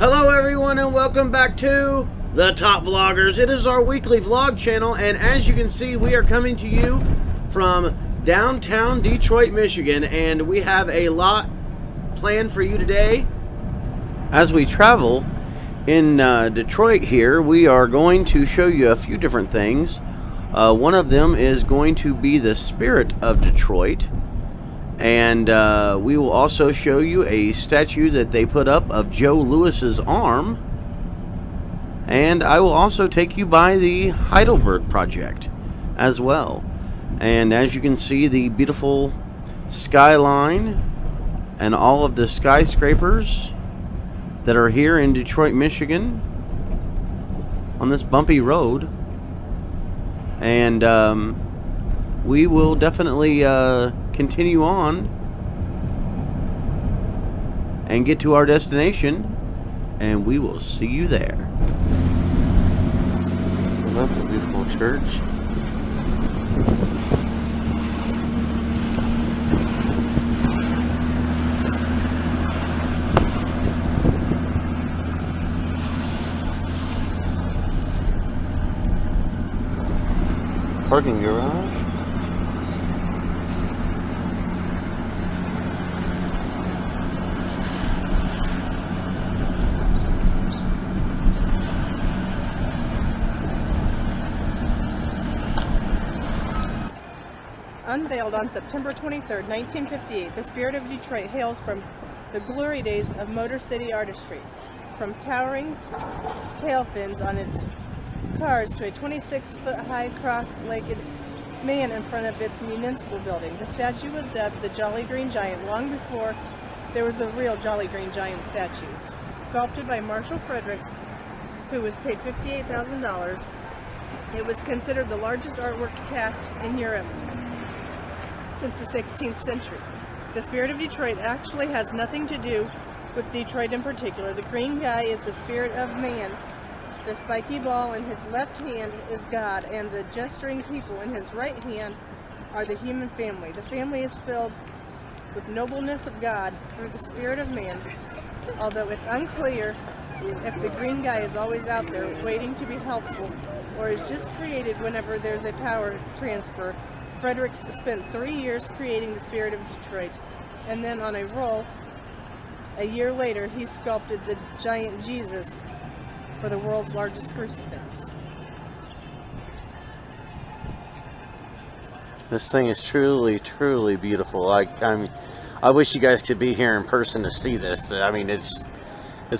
Hello everyone and welcome back to The Top Vloggers. It is our weekly vlog channel, and as you can see, we are coming to you from downtown Detroit, Michigan, and we have a lot planned for you today. As we travel in Detroit here, we are going to show you a few different things. One of them is going to be the spirit of Detroit. And we will also show you a statue that they put up of Joe Louis's arm. And I will also take you by the Heidelberg Project as well. And as you can see, the beautiful skyline and all of the skyscrapers that are here in Detroit, Michigan on this bumpy road. And we will definitely continue on and get to our destination, and we will see you there. Well, that's a beautiful church. Parking garage. Unveiled on September 23, 1958, the spirit of Detroit hails from the glory days of Motor City artistry, from towering tail fins on its cars to a 26-foot-high cross-legged man in front of its municipal building. The statue was dubbed the Jolly Green Giant long before there was a real Jolly Green Giant statue. Sculpted by Marshall Fredericks, who was paid $58,000, it was considered the largest artwork cast in Europe since the 16th century. The spirit of Detroit actually has nothing to do with Detroit in particular. The green guy is the spirit of man. The spiky ball in his left hand is God, and the gesturing people in his right hand are the human family. The family is filled with nobleness of God through the spirit of man, although it's unclear if the green guy is always out there waiting to be helpful or is just created whenever there's a power transfer. Fredericks spent 3 years creating the spirit of Detroit, and then on a roll, a year later, he sculpted the giant Jesus for the world's largest crucifix. This thing is truly, truly beautiful. I wish you guys could be here in person to see this. I mean, it's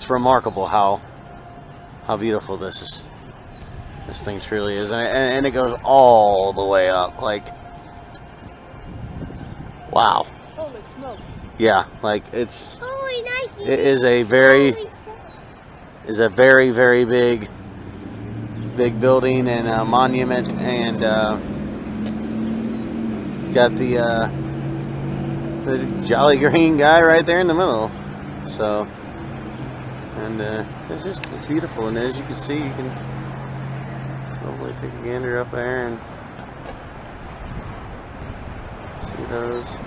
remarkable how beautiful this thing truly is, and it goes all the way up. Like, wow. Holy smokes. Yeah, like it's. Holy Nike. It is a very very big building and a monument, and got the Jolly Green guy right there in the middle. So, and it's beautiful, and as you can see, you can totally take a gander up there and see those.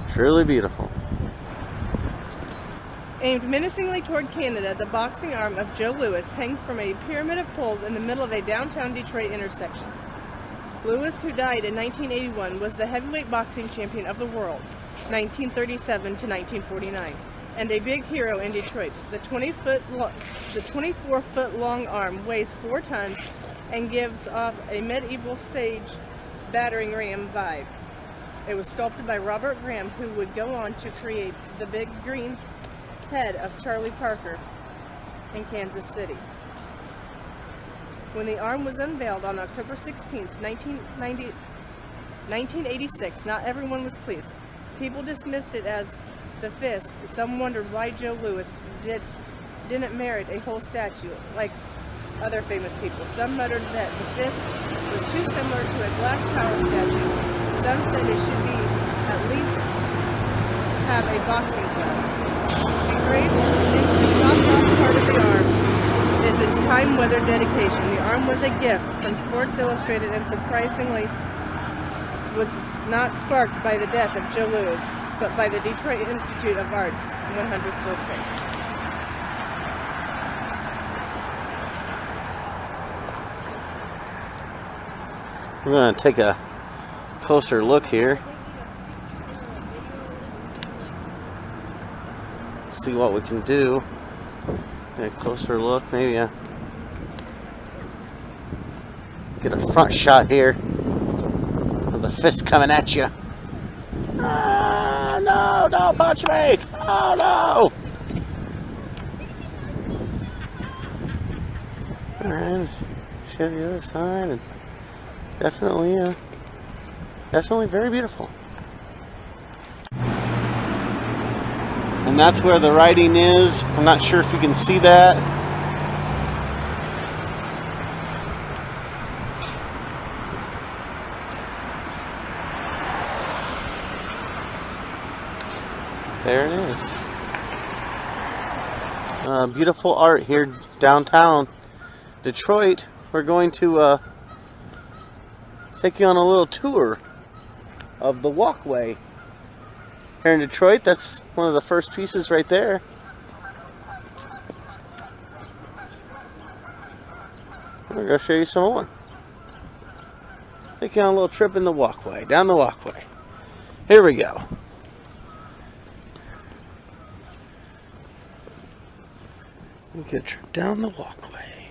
Truly beautiful. Aimed menacingly toward Canada, the boxing arm of Joe Louis hangs from a pyramid of poles in the middle of a downtown Detroit intersection. Louis, who died in 1981, was the heavyweight boxing champion of the world, 1937 to 1949, and a big hero in Detroit. The 24-foot long arm weighs 4 tons and gives off a medieval sage battering ram vibe. It was sculpted by Robert Graham, who would go on to create the big green head of Charlie Parker in Kansas City. When the arm was unveiled on October 16, 1986, not everyone was pleased. People dismissed it as the fist. Some wondered why Joe Louis didn't merit a whole statue like other famous people. Some muttered that the fist was too similar to a Black Power statue. Some said it should be at least have a boxing glove. Engraved into the chopped off part of the arm is its time-weathered dedication. The arm was a gift from Sports Illustrated and surprisingly was not sparked by the death of Joe Louis, but by the Detroit Institute of Art's 100th birthday. We're going to take a closer look here. See what we can do. A closer look, maybe get a front shot here of the fist coming at you. Oh, no, don't punch me! Oh no! Alright, show the other side, and definitely very beautiful. And that's where the writing is. I'm not sure if you can see that. There it is. Beautiful art here downtown Detroit. We're going to take you on a little tour of the Walkway here in Detroit. That's one of the first pieces right there. I'm going to go show you some more. Take you on a little trip in the Walkway, down the Walkway. Here we go. Get a trip down the Walkway.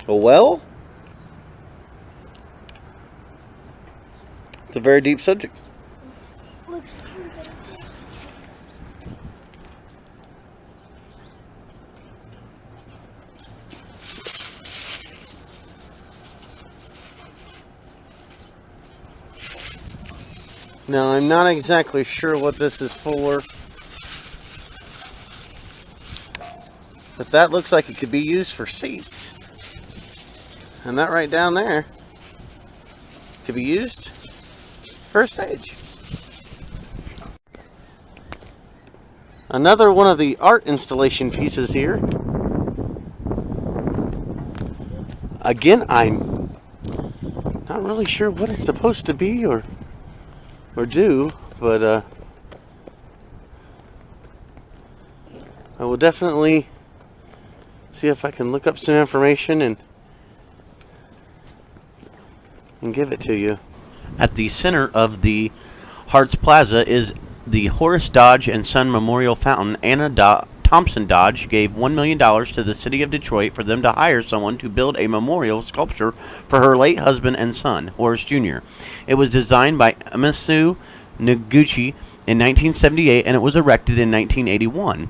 A well? It's a very deep subject. Looks too big. Now, I'm not exactly sure what this is for, but that looks like it could be used for seats. And that right down there could be used for a stage. Another one of the art installation pieces here. Again, I'm not really sure what it's supposed to be or do, but I will definitely see if I can look up some information and give it to you. At the center of the Hartz Plaza is the Horace Dodge and Son Memorial Fountain. Anna Thompson Dodge gave $1 million to the city of Detroit for them to hire someone to build a memorial sculpture for her late husband and son, Horace Jr. It was designed by Amisu Noguchi in 1978 and it was erected in 1981.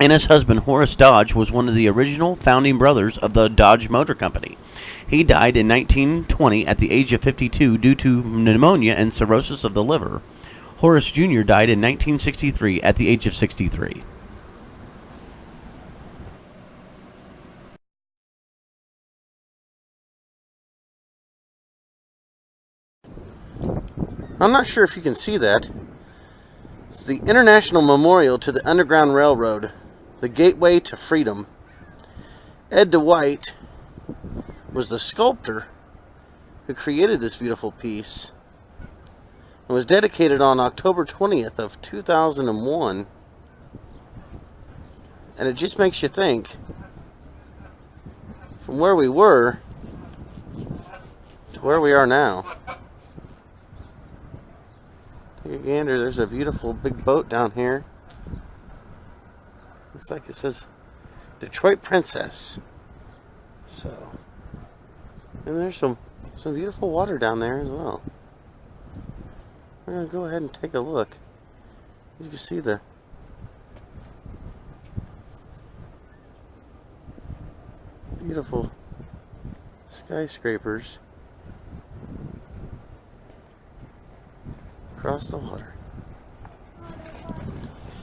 Anna's husband, Horace Dodge, was one of the original founding brothers of the Dodge Motor Company. He died in 1920 at the age of 52 due to pneumonia and cirrhosis of the liver. Horace Jr. died in 1963 at the age of 63. I'm not sure if you can see that. It's the International Memorial to the Underground Railroad, the Gateway to Freedom. Ed DeWitt was the sculptor who created this beautiful piece. It was dedicated on October 20th of 2001. And it just makes you think, from where we were to where we are now. Take a gander, there's a beautiful big boat down here. Looks like it says Detroit Princess. So, and there's some beautiful water down there as well. We're going to go ahead and take a look. You can see the beautiful skyscrapers across the water.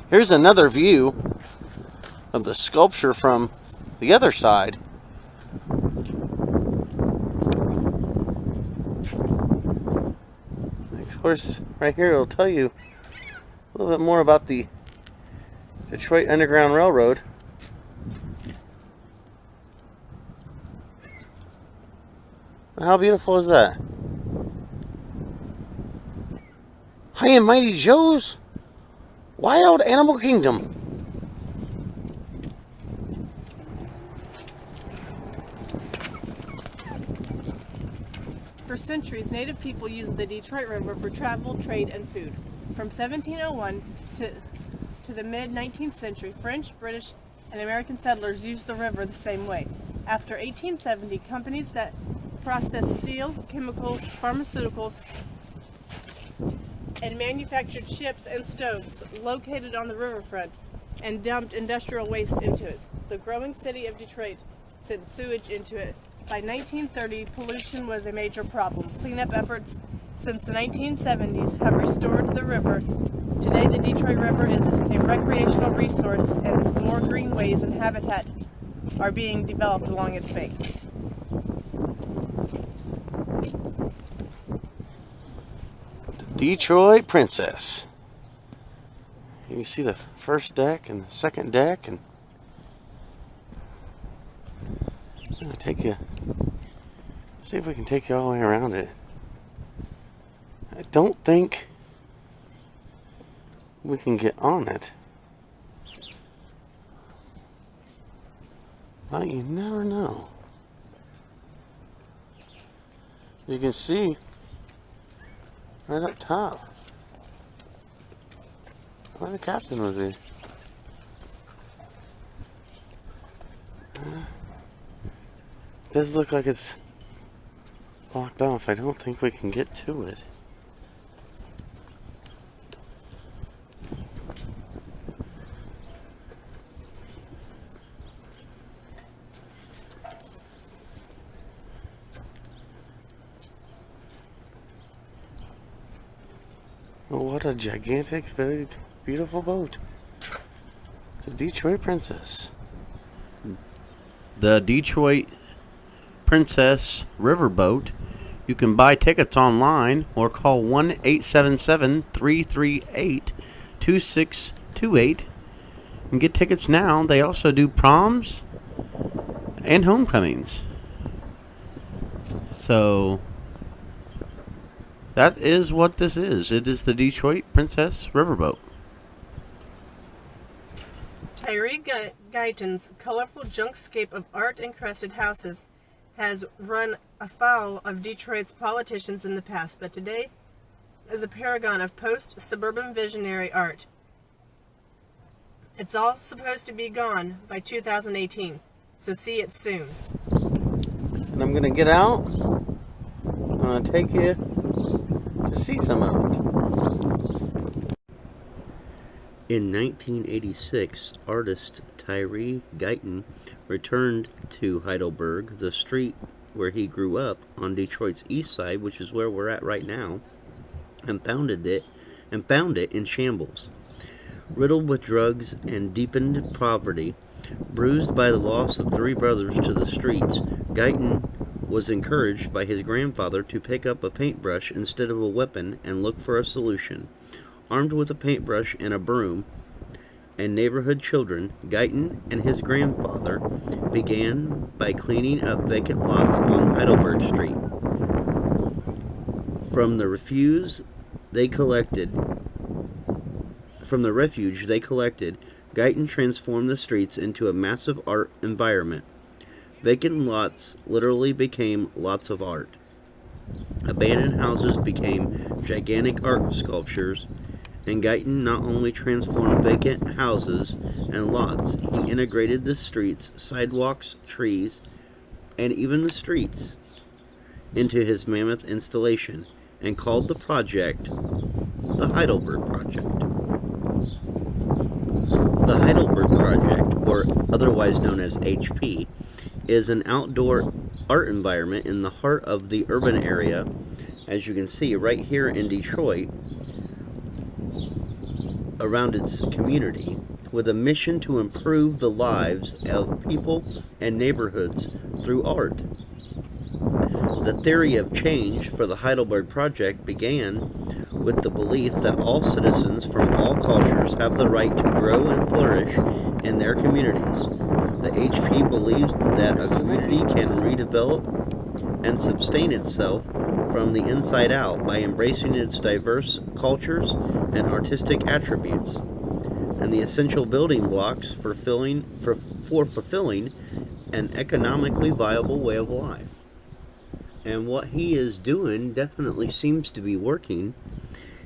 Here's another view of the sculpture from the other side. course, right here it'll tell you a little bit more about the Detroit Underground Railroad. How beautiful is that? High and Mighty Joe's Wild Animal Kingdom. For centuries, Native people used the Detroit River for travel, trade, and food. From 1701 to the mid-19th century, French, British, and American settlers used the river the same way. After 1870, companies that processed steel, chemicals, pharmaceuticals, and manufactured ships and stoves located on the riverfront and dumped industrial waste into it. The growing city of Detroit sent sewage into it. By 1930, pollution was a major problem. Cleanup efforts since the 1970s have restored the river. Today, the Detroit River is a recreational resource, and more greenways and habitat are being developed along its banks. Detroit Princess. You can see the first deck and the second deck, and I'm gonna take you, see if we can take you all the way around it. I don't think we can get on it. Well, you never know. You can see right up top where the captain would be. Does look like it's blocked off. I don't think we can get to it. Oh, what a gigantic, very beautiful boat. The Detroit Princess. The Detroit Princess Riverboat. You can buy tickets online or call 1-877-338-2628 and get tickets now. They also do proms and homecomings. So that is what this is. It is the Detroit Princess Riverboat. Tyree Guyton's colorful junkscape of art-encrusted houses has run afoul of Detroit's politicians in the past, but today is a paragon of post-suburban visionary art. It's all supposed to be gone by 2018, so see it soon. And I'm going to get out. I'm going to take you to see some of it. In 1986, artist Tyree Guyton returned to Heidelberg, the street where he grew up on Detroit's east side, which is where we're at right now, and found it in shambles. Riddled with drugs and deepened poverty, bruised by the loss of 3 brothers to the streets, Guyton was encouraged by his grandfather to pick up a paintbrush instead of a weapon and look for a solution. Armed with a paintbrush and a broom and neighborhood children, Guyton and his grandfather began by cleaning up vacant lots on Heidelberg Street. From the refuge they collected, Guyton transformed the streets into a massive art environment. Vacant lots literally became lots of art. Abandoned houses became gigantic art sculptures, and Guyton not only transformed vacant houses and lots, he integrated the streets, sidewalks, trees, and even the streets into his mammoth installation, and called the project the Heidelberg Project. The Heidelberg Project, or otherwise known as HP, is an outdoor art environment in the heart of the urban area, as you can see right here in Detroit, around its community, with a mission to improve the lives of people and neighborhoods through art. The theory of change for the Heidelberg Project began with the belief that all citizens from all cultures have the right to grow and flourish in their communities. The HP believes that a community can redevelop and sustain itself from the inside out by embracing its diverse cultures and artistic attributes, and the essential building blocks for fulfilling an economically viable way of life. And what he is doing definitely seems to be working,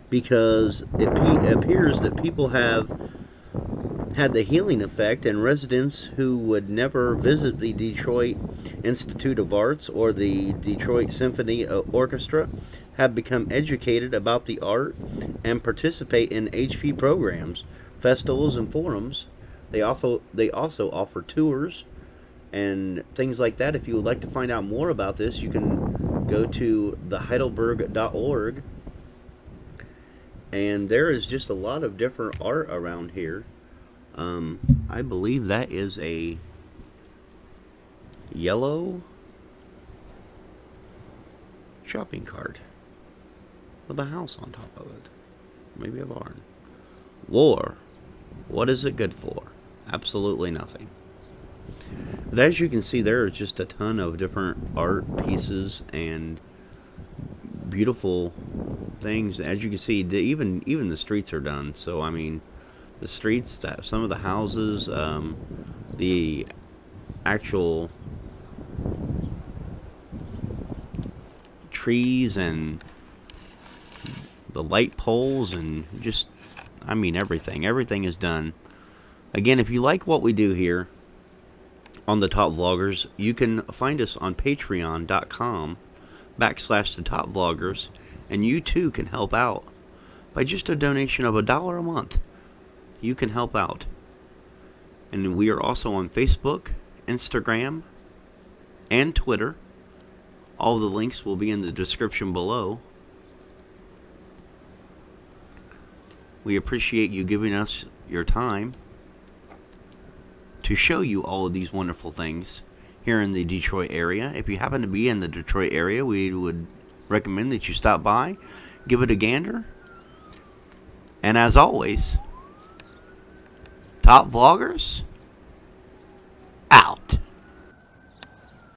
because it appears that people have had the healing effect, and residents who would never visit the Detroit Institute of Arts or the Detroit Symphony Orchestra have become educated about the art and participate in HP programs, festivals, and forums. They also offer tours and things like that. If you would like to find out more about this, you can go to theheidelberg.org, and there is just a lot of different art around here. I believe that is a yellow shopping cart with a house on top of it. Maybe a barn. War. What is it good for? Absolutely nothing. But as you can see, there is just a ton of different art pieces and beautiful things. As you can see, even the streets are done. So I mean, the streets, that some of the houses, the actual trees and the light poles, and just, I mean, everything is done. Again, if you like what we do here on the Top Vloggers, you can find us on patreon.com/the Top Vloggers, and you too can help out by just a donation of $1 a month. You can help out. And we are also on Facebook, Instagram, and Twitter. All the links will be in the description below. We appreciate you giving us your time to show you all of these wonderful things here in the Detroit area. If you happen to be in the Detroit area, we would recommend that you stop by, give it a gander. And as always, Top Vloggers, out.